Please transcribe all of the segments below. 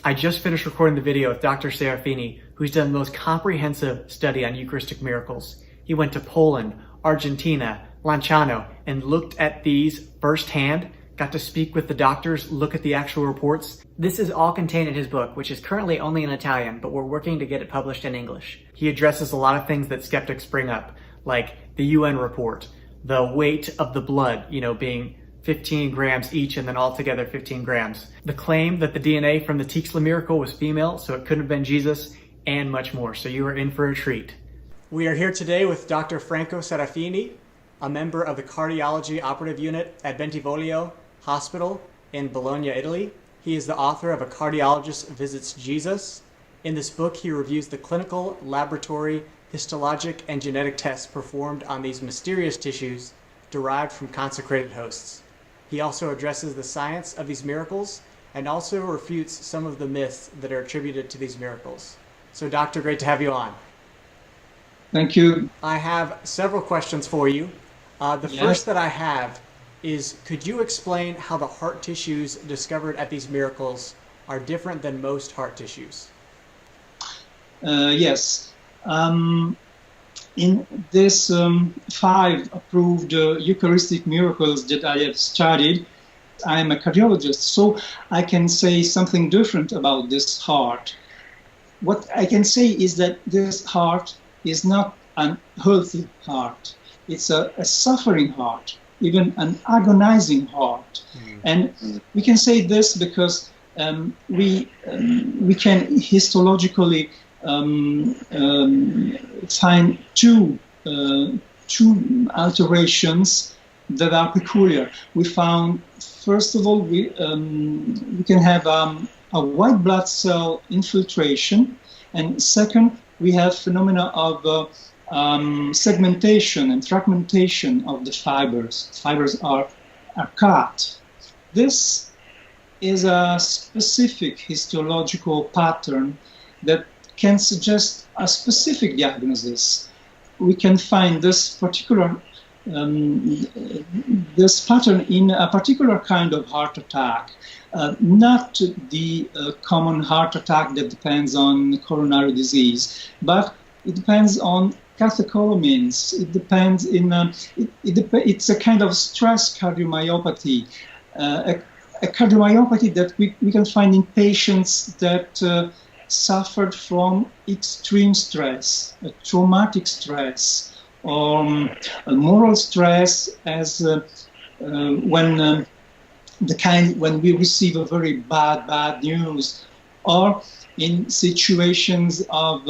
I just finished recording the video with Dr. Serafini, who's done the most comprehensive study on Eucharistic miracles. He went to Poland, Argentina, Lanciano, and looked at these firsthand, got to speak with the doctors, look at the actual reports. This is all contained in his book, which is currently only in Italian, but we're working to get it published in English. He addresses a lot of things that skeptics bring up, like the UN report, the weight of the blood, being 15 grams each and then altogether 15 grams. The claim that the DNA from the Tixla miracle was female, so it couldn't have been Jesus, and much more. So you are in for a treat. We are here today with Dr. Franco Serafini, a member of the Cardiology Operative Unit at Bentivoglio Hospital in Bologna, Italy. He is the author of A Cardiologist Visits Jesus. In this book, he reviews the clinical, laboratory, histologic, and genetic tests performed on these mysterious tissues derived from consecrated hosts. He also addresses the science of these miracles and also refutes some of the myths that are attributed to these miracles. So, Doctor, great to have you on. Thank you. I have several questions for you. First that I have is, could you explain how the heart tissues discovered at these miracles are different than most heart tissues? Yes. In this 5 approved Eucharistic miracles that I have studied, I am a cardiologist, so I can say something different about this heart. What I can say is that this heart is not an healthy heart. It's a suffering heart, even an agonizing heart. And we can say this because we can histologically find two alterations that are peculiar. We found, first of all, we can have a white blood cell infiltration, and second, we have phenomena of segmentation and fragmentation of the fibers. Fibers are cut. This is a specific histological pattern that can suggest a specific diagnosis. We can find this particular this pattern in a particular kind of heart attack, not the common heart attack that depends on coronary disease, but it depends on catecholamines. It depends it's a kind of stress cardiomyopathy, a cardiomyopathy that we can find in patients that suffered from extreme stress, a traumatic stress, or a moral stress, as when we receive a very bad news, or in situations of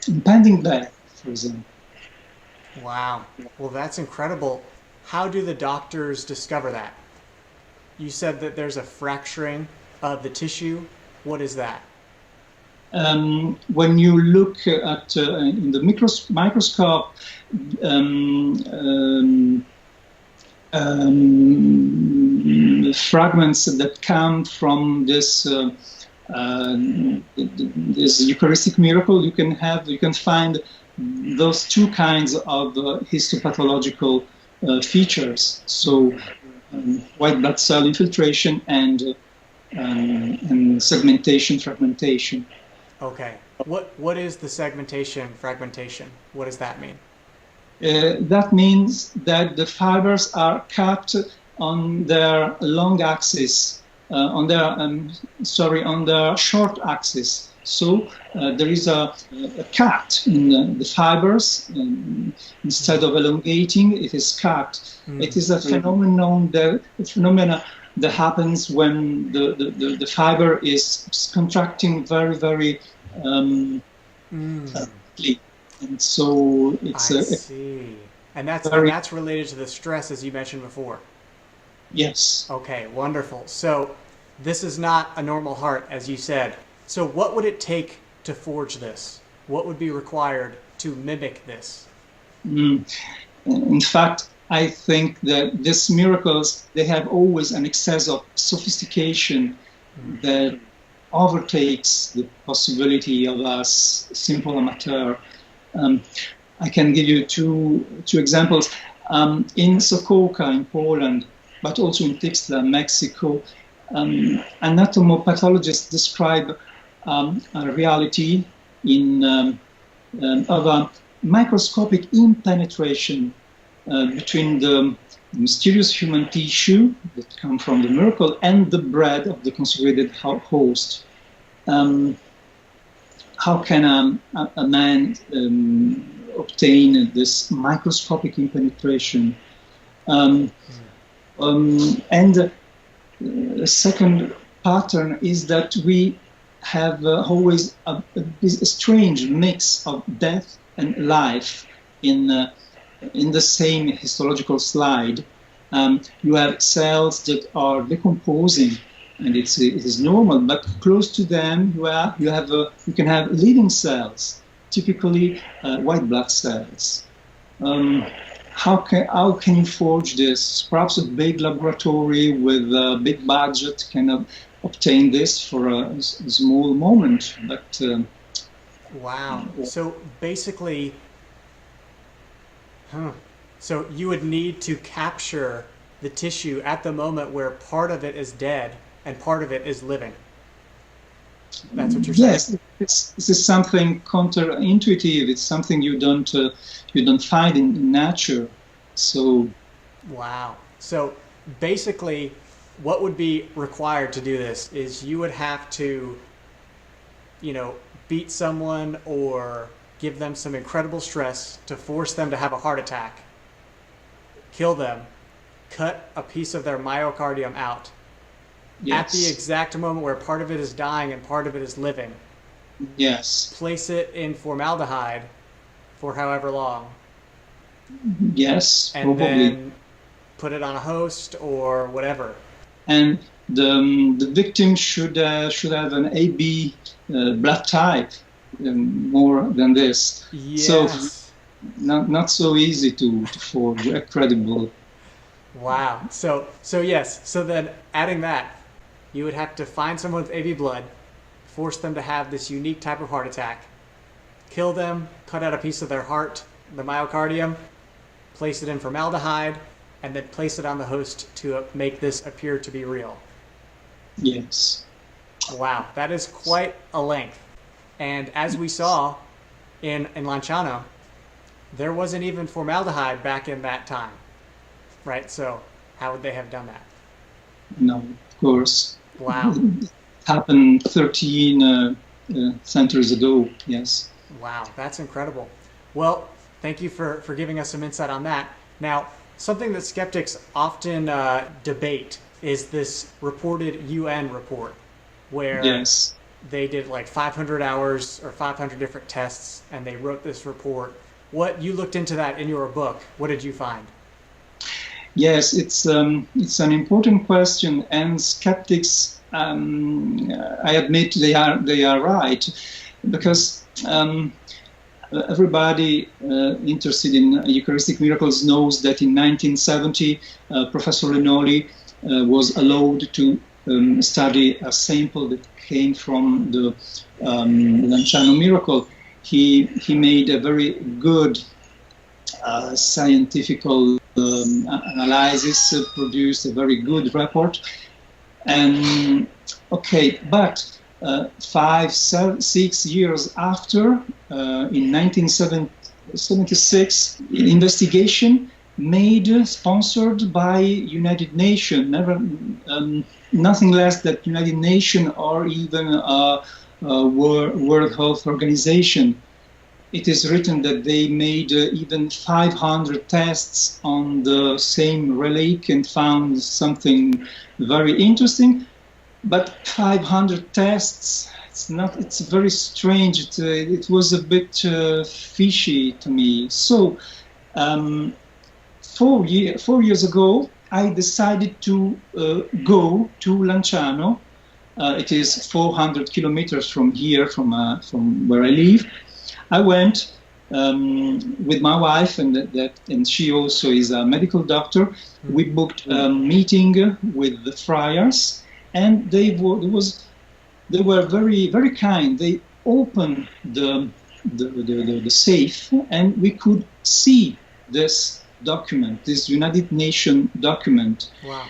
impending death, for example. Wow. Well, that's incredible. How do the doctors discover that? You said that there's a fracturing of the tissue. What is that? When you look at in the microscope, fragments that come from this Eucharistic miracle, you can find those two kinds of histopathological features. So, white blood cell infiltration and segmentation, fragmentation. Okay. What is the segmentation, fragmentation? What does that mean? That means that the fibers are cut on their long axis, on their short axis. So there is a cut in the fibers. Instead of elongating, it is cut. It is a phenomenon that happens when the fiber is contracting very, very quickly. And so it's I see. And that's related to the stress, as you mentioned before. Yes. Okay, wonderful. So this is not a normal heart, as you said. So what would it take to forge this? What would be required to mimic this? In fact, I think that these miracles, they have always an excess of sophistication that overtakes the possibility of us simple amateur. I can give you two examples. In Sokołka in Poland, but also in Tixla, Mexico, Anatomopathologists describe a reality of a microscopic impenetration between the mysterious human tissue that come from the miracle and the bread of the consecrated host. How can a man obtain this microscopic impenetration? And the second pattern is that we have always a strange mix of death and life in the same histological slide. You have cells that are decomposing, and it is normal. But close to them, you can have living cells, typically white blood cells. How can you forge this? Perhaps a big laboratory with a big budget can obtain this for a small moment. But wow. So basically, so you would need to capture the tissue at the moment where part of it is dead and part of it is living. That's what you're saying. Yes, this is something counterintuitive. It's something you don't find in nature. So, wow. So basically, what would be required to do this is you would have to, beat someone or give them some incredible stress to force them to have a heart attack, kill them, cut a piece of their myocardium out. Yes. At the exact moment where part of it is dying and part of it is living. Yes. Place it in formaldehyde for however long. Yes, and probably. Then put it on a host or whatever. And the victim should have an AB blood type, more than this. Yes. So not so easy to forge. Incredible. Wow. So yes. So then adding that, you would have to find someone with AB blood, force them to have this unique type of heart attack, kill them, cut out a piece of their heart, the myocardium, place it in formaldehyde, and then place it on the host to make this appear to be real. Yes. Wow, that is quite a length. And as we saw in Lanciano, there wasn't even formaldehyde back in that time, right? So how would they have done that? No, of course. Wow. It happened 13 centuries ago, yes. Wow, that's incredible. Well, thank you for giving us some insight on that. Now, something that skeptics often debate is this reported UN report where yes. they did like 500 hours or 500 different tests and they wrote this report. You looked into that in your book. What did you find? Yes, it's an important question, and skeptics, I admit, they are right, because everybody interested in Eucharistic miracles knows that in 1970, Professor Lenoli was allowed to study a sample that came from the Lanciano miracle. He made a very good scientific analysis, produced a very good report. And okay, but 5-6 years after, in 1976, investigation made, sponsored by United Nations, nothing less than United Nations or even World Health Organization. It is written that they made even 500 tests on the same relic and found something very interesting. But 500 tests, it's very strange. It was a bit fishy to me. So 4 years ago, I decided to go to Lanciano. It is 400 kilometers from here, from where I live. I went with my wife, and she also is a medical doctor. We booked a meeting with the friars, and they were very, very kind. They opened the safe, and we could see this document, this United Nations document. Wow.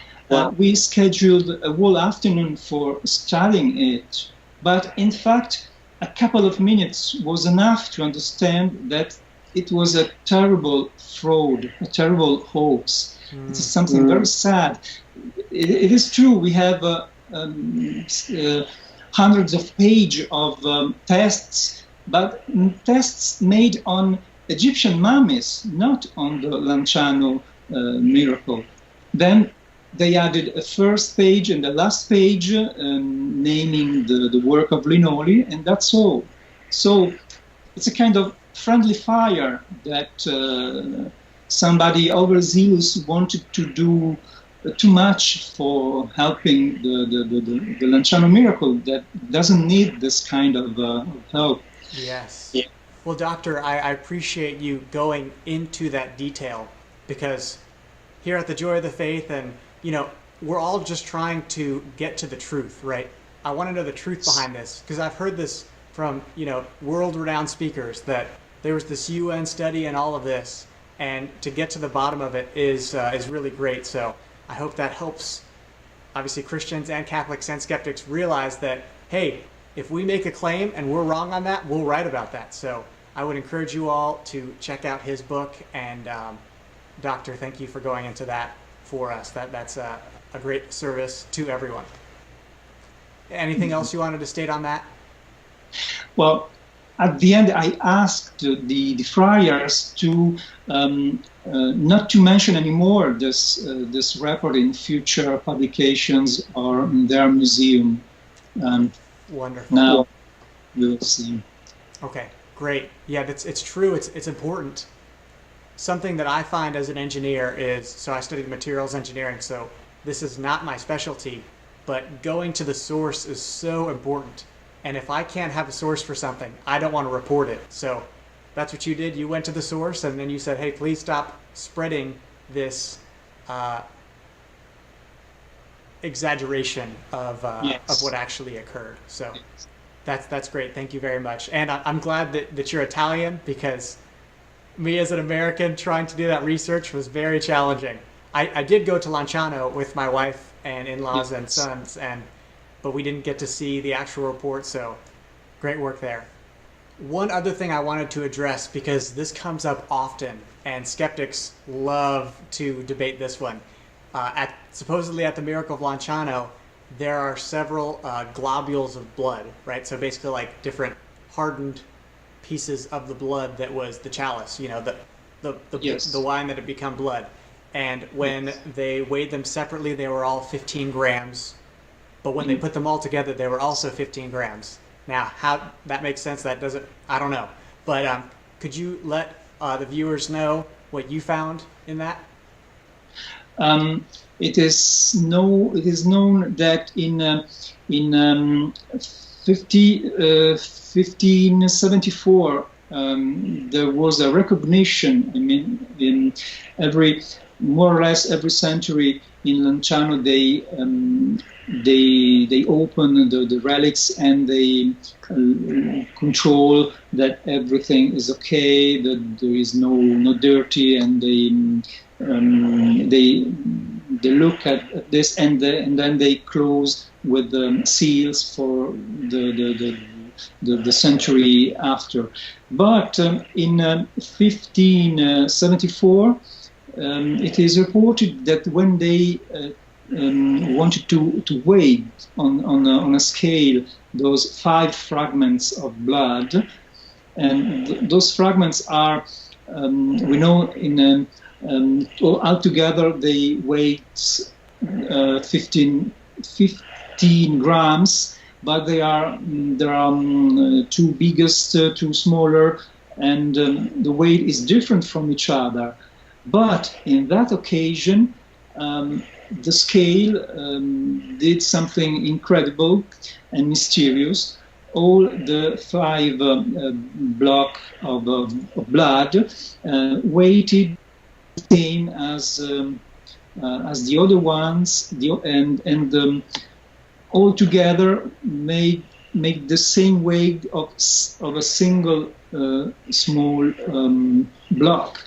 We scheduled a whole afternoon for studying it, but in fact, a couple of minutes was enough to understand that it was a terrible fraud, a terrible hoax. It is something very sad. It is true, we have hundreds of pages of tests, but tests made on Egyptian mummies, not on the Lanciano miracle. Then they added a first page and a last page naming the work of Linoli, and that's all. So it's a kind of friendly fire that somebody overzealous wanted to do too much for helping the Lanciano miracle that doesn't need this kind of help. Yes. Yeah. Well, Doctor, I appreciate you going into that detail, because here at the Joy of the Faith, and we're all just trying to get to the truth, right? I want to know the truth behind this, because I've heard this from world-renowned speakers that there was this UN study and all of this, and to get to the bottom of it is really great. So I hope that helps, obviously, Christians and Catholics and skeptics realize that, hey, if we make a claim and we're wrong on that, we'll write about that. So I would encourage you all to check out his book. And Doctor, thank you for going into that for us. That's a great service to everyone. Anything else you wanted to state on that? Well, at the end, I asked the friars to not to mention anymore this report in future publications or in their museum. Wonderful. Now we'll see. Okay, great. Yeah, it's true. It's important. Something that I find as an engineer is, so I studied materials engineering, so this is not my specialty, but going to the source is so important. And if I can't have a source for something, I don't want to report it. So that's what you did. You went to the source, and then you said, hey, please stop spreading this exaggeration of what actually occurred. So that's great. Thank you very much. And I'm glad that you're Italian, because me as an American trying to do that research was very challenging. I did go to Lanciano with my wife and in-laws and sons, but we didn't get to see the actual report, so great work there. One other thing I wanted to address, because this comes up often, and skeptics love to debate this one. Supposedly at the Miracle of Lanciano, there are several globules of blood, right? So basically like different hardened pieces of the blood that was the chalice, the wine that had become blood. And when they weighed them separately, they were all 15 grams. But when they put them all together, they were also 15 grams. Now, how that makes sense, that doesn't, I don't know. But could you let the viewers know what you found in that? It is known that in 1574 there was a recognition. I mean, in more or less every century in Lanciano, they open the relics and they control that everything is okay, that there is no dirty, and they look at this and then they close with the seals for the century after. But in 1574. It is reported that when they wanted to weigh on a scale those 5 fragments of blood, and those fragments are, we know, altogether they weighed 15 grams, but there are 2 biggest, 2 smaller, and the weight is different from each other. But in that occasion, the scale did something incredible and mysterious. All the 5 blocks of blood weighted the same as the other ones, and all together made the same weight of a single small block.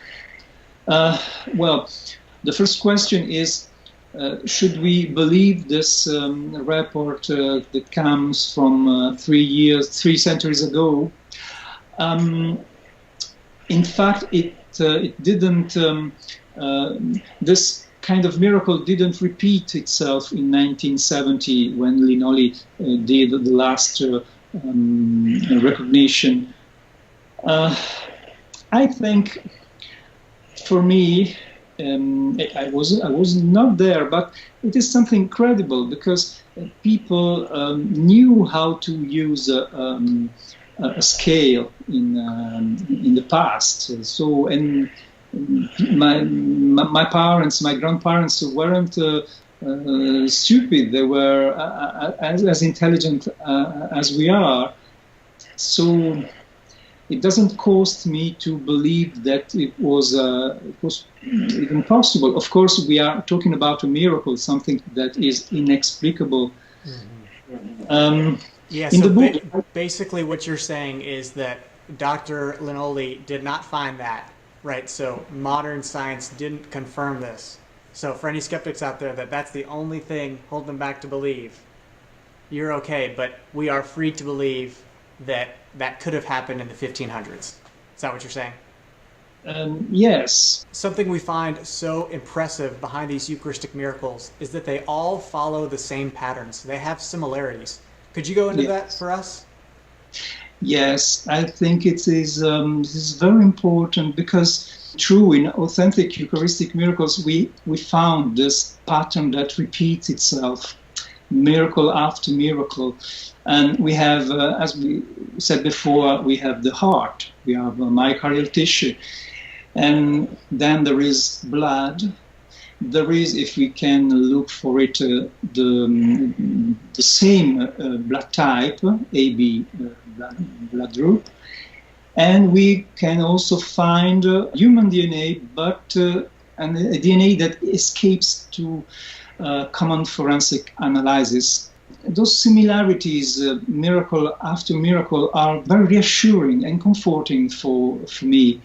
Well, the first question is, should we believe this report that comes from 3 centuries ago? In fact, it didn't. This kind of miracle didn't repeat itself in 1970 when Linoli did the last recognition. I think, for me, I was not there, but it is something incredible because people knew how to use a scale in the past. So, and my parents, my grandparents weren't stupid. They were as intelligent as we are. So it doesn't cost me to believe that it was even possible. Of course, we are talking about a miracle, something that is inexplicable. Mm-hmm. Yeah, so basically what you're saying is that Dr. Linoli did not find that, right? So modern science didn't confirm this. So for any skeptics out there that's the only thing holding them back to believe, you're okay, but we are free to believe that that could have happened in the 1500s. Is that what you're saying? Yes. Something we find so impressive behind these Eucharistic miracles is that they all follow the same patterns. They have similarities. Could you go into that for us? Yes, I think it is very important because true, in authentic Eucharistic miracles, we found this pattern that repeats itself, miracle after miracle. And we have, as we said before, we have the heart, we have myocardial tissue, and then there is blood. There is, if we can look for it, the same blood type, AB blood group, and we can also find human DNA, but and a DNA that escapes to common forensic analysis. Those similarities, miracle after miracle, are very reassuring and comforting for me.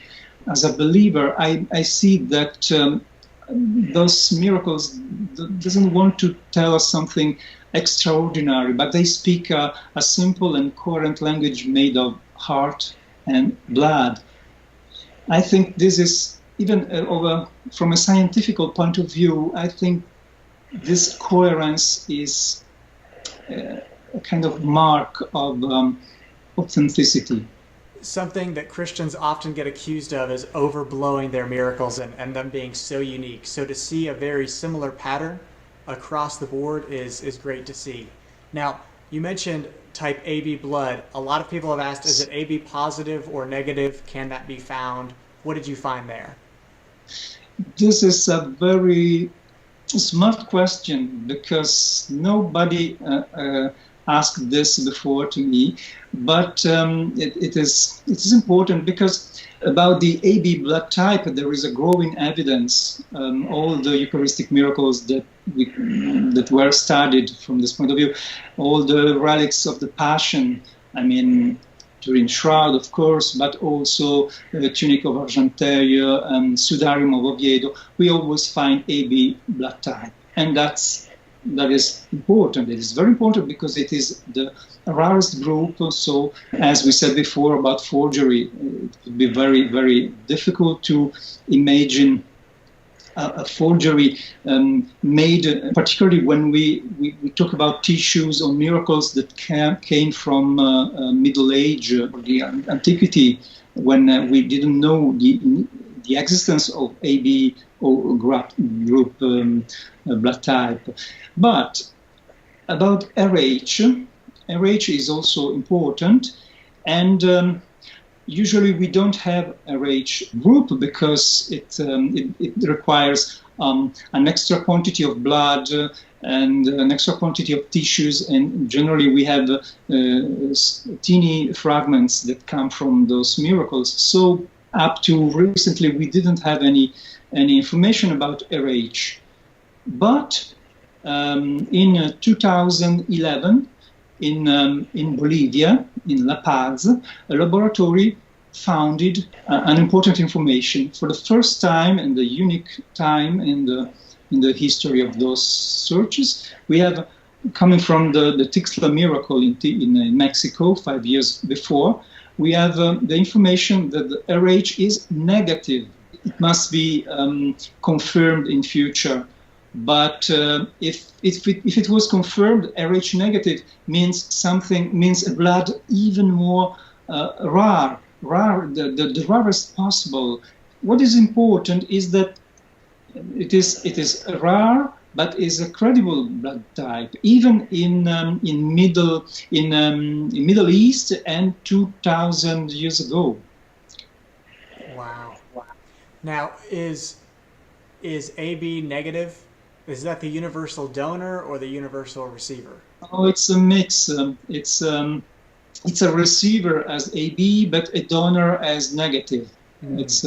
As a believer, I see that those miracles doesn't want to tell us something extraordinary, but they speak a simple and coherent language made of heart and blood. I think this is, even from a scientific point of view, I think this coherence is a kind of mark of authenticity. Something that Christians often get accused of is overblowing their miracles and them being so unique. So to see a very similar pattern across the board is great to see. Now, you mentioned type AB blood. A lot of people have asked, is it AB positive or negative? Can that be found? What did you find there? This is a very smart question because nobody asked this before to me, but it is important because about the AB blood type there is a growing evidence. All the Eucharistic miracles that were studied from this point of view, all the relics of the Passion, I mean Turin Shroud of course, but also the Tunic of Argenteuil and Sudarium of Oviedo, we always find AB blood type, and that is important. It is very important because it is the rarest group. So, as we said before about forgery, it would be very, very difficult to imagine a forgery made, particularly when we talk about tissues or miracles that came from Middle Age or the Antiquity, when we didn't know the existence of AB or group blood type. But about RH is also important, and usually we don't have RH group because it requires an extra quantity of blood and an extra quantity of tissues, and generally we have teeny fragments that come from those miracles. So up to recently we didn't have any information about RH. But in 2011, in Bolivia, in La Paz, a laboratory founded an important information. For the first time and the unique time in the the history of those searches. We have, coming from the Tixla miracle in Mexico 5 years before, we have the information that the RH is negative. It must be confirmed in future. But if it was confirmed, RH negative means a blood even more rare, the rarest possible. What is important is that it is rare, but is a credible blood type, even in Middle East and 2,000 years ago. Wow. Now, is AB negative? Is that the universal donor or the universal receiver? Oh, it's a mix. It's a receiver as AB, but a donor as negative. It's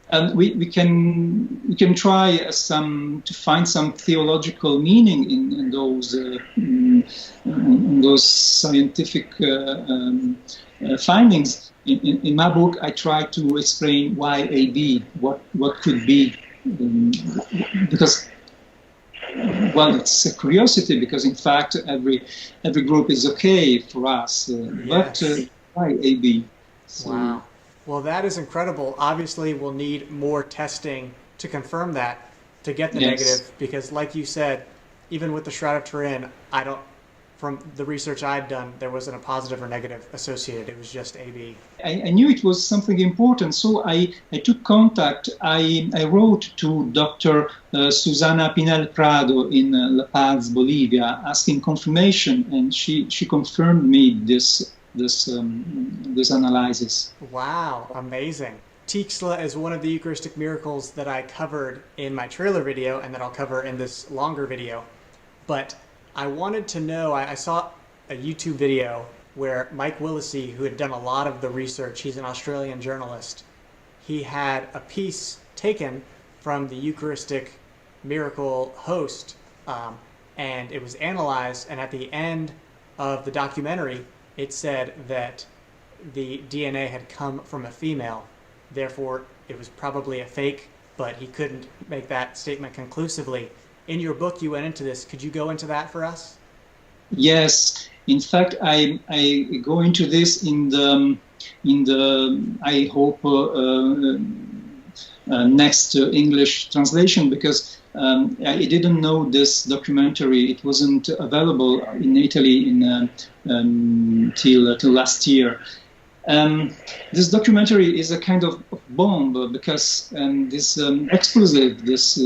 and we can try to find some theological meaning in those scientific findings. In my book, I try to explain why AB, what could be, because, well, it's a curiosity, because in fact every group is okay for us, but why AB? So, wow. Well, that is incredible. Obviously, we'll need more testing to confirm that, to get the negative, because like you said, even with the Shroud of Turin, from the research I'd done, there wasn't a positive or negative associated. It was just AB. I knew it was something important, so I took contact. I wrote to Dr. Susana Pinel Prado in La Paz, Bolivia, asking confirmation, and she confirmed me this analysis. Wow, amazing. Tixla is one of the Eucharistic miracles that I covered in my trailer video and that I'll cover in this longer video. But I wanted to know, I saw a YouTube video where Mike Willesee, who had done a lot of the research, he's an Australian journalist, he had a piece taken from the Eucharistic miracle host, and it was analyzed, and at the end of the documentary, it said that the DNA had come from a female. Therefore, it was probably a fake, but he couldn't make that statement conclusively. In your book, you went into this. Could you go into that for us? Yes. In fact, I go into this in the I hope next English translation, because I didn't know this documentary. It wasn't available in Italy till last year. This documentary is a kind of bomb, because this explosive, this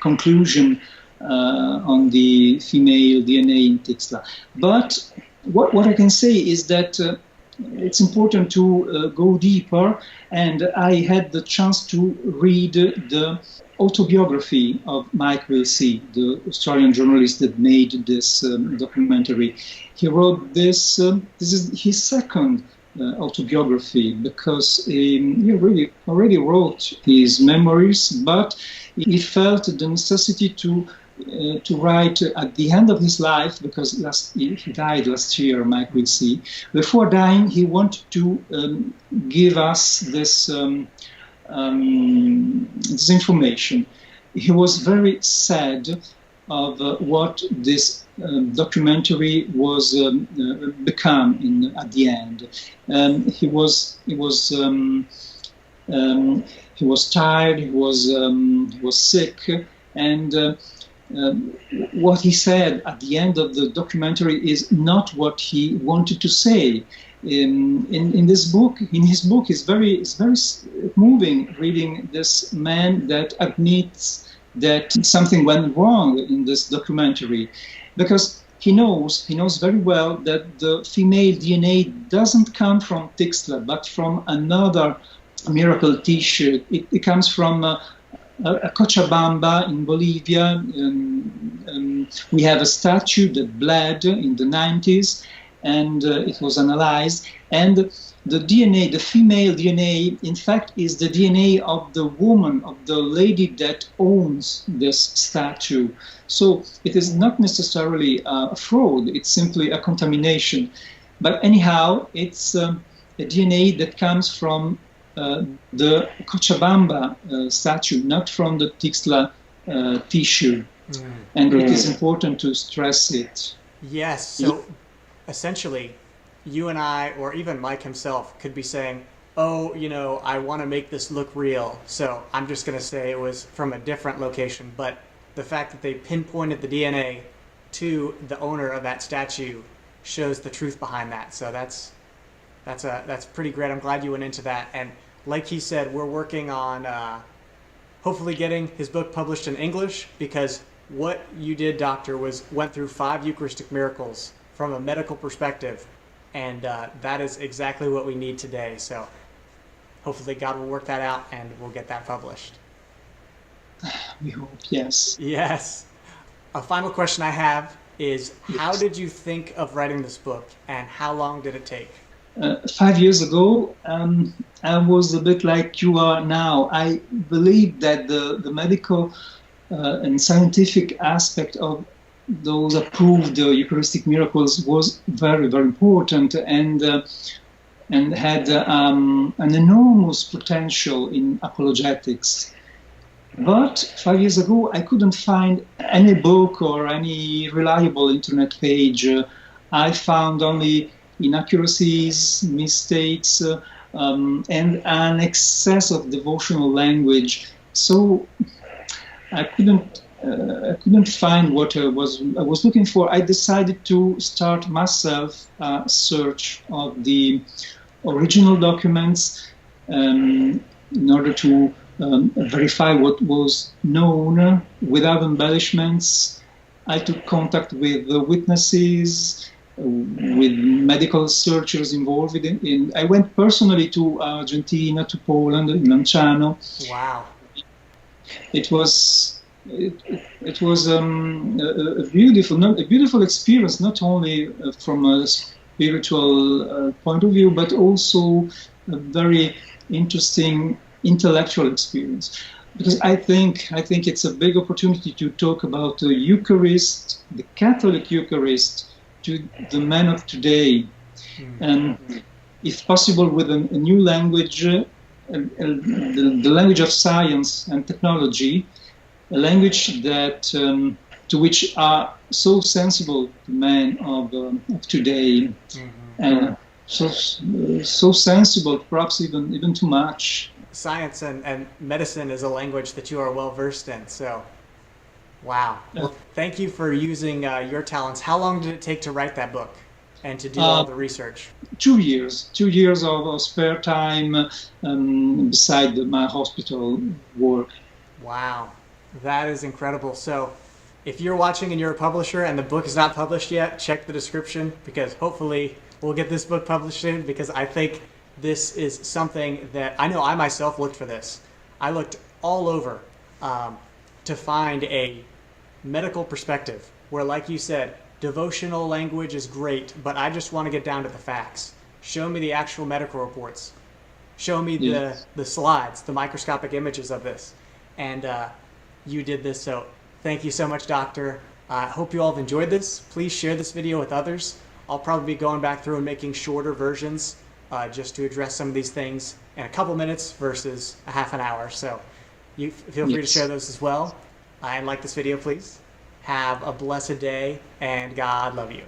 conclusion on the female DNA in Tixla. But what I can say is that it's important to go deeper, and I had the chance to read the autobiography of Mike Willesee, the Australian journalist that made this documentary. He wrote this. This is his second autobiography, because he already wrote his memoirs, but he felt the necessity to write at the end of his life, because he died last year, Mike Willesee. Before dying, he wanted to give us this information. He was very sad of what this documentary was become at the end. He was tired. He was sick, and what he said at the end of the documentary is not what he wanted to say. In this book, his book, is very moving, reading this man that admits that something went wrong in this documentary, because he knows very well that the female DNA doesn't come from Tixla, but from another miracle T-shirt. It comes from a Cochabamba in Bolivia. We have a statue that bled in the 90s, and it was analyzed. And the DNA, the female DNA, in fact, is the DNA of the woman, of the lady that owns this statue. So it is not necessarily a fraud, it's simply a contamination. But anyhow, it's a DNA that comes from the Cochabamba statue, not from the Tixla tissue. And it is important to stress it. Yes, so essentially, you and I, or even Mike himself, could be saying, oh, you know, I want to make this look real, so I'm just going to say it was from a different location. But the fact that they pinpointed the DNA to the owner of that statue shows the truth behind that. So that's pretty great. I'm glad you went into that. And like he said, we're working on hopefully getting his book published in English, because what you did, Doctor, went through 5 Eucharistic miracles from a medical perspective, and that is exactly what we need today. So hopefully God will work that out and we'll get that published. We hope, yes. Yes. A final question I have is, how did you think of writing this book, and how long did it take? 5 years ago, I was a bit like you are now. I believed that the medical and scientific aspect of those approved Eucharistic miracles was very, very important, and had an enormous potential in apologetics. But 5 years ago, I couldn't find any book or any reliable internet page. I found only inaccuracies, mistakes, and an excess of devotional language. So I couldn't find what I was looking for. I decided to start myself a search of the original documents in order to verify what was known without embellishments. I took contact with the witnesses, with medical researchers involved in. I went personally to Argentina, to Poland, in Lanciano. Wow! It was a beautiful experience, not only from a spiritual point of view, but also a very interesting intellectual experience. Because I think it's a big opportunity to talk about the Eucharist, the Catholic Eucharist, to the men of today, and if possible with a new language, the language of science and technology, a language that to which are so sensible the men of today, and so sensible, perhaps even too much. Science and medicine is a language that you are well versed in. So, wow. Well, thank you for using your talents. How long did it take to write that book and to do all the research? 2 years. 2 years of spare time beside my hospital work. Wow. That is incredible. So if you're watching and you're a publisher and the book is not published yet, check the description, because hopefully we'll get this book published soon, because I think this is something that I know I myself looked for this. I looked all over to find a medical perspective where, like you said, devotional language is great, but I just want to get down to the facts. Show me the actual medical reports. Show me the slides, the microscopic images of this. And you did this, so thank you so much, Doctor. I hope you all have enjoyed this. Please share this video with others. I'll probably be going back through and making shorter versions just to address some of these things in a couple minutes versus a half an hour. So you feel free to share those as well. And like this video, please. Have a blessed day, and God love you.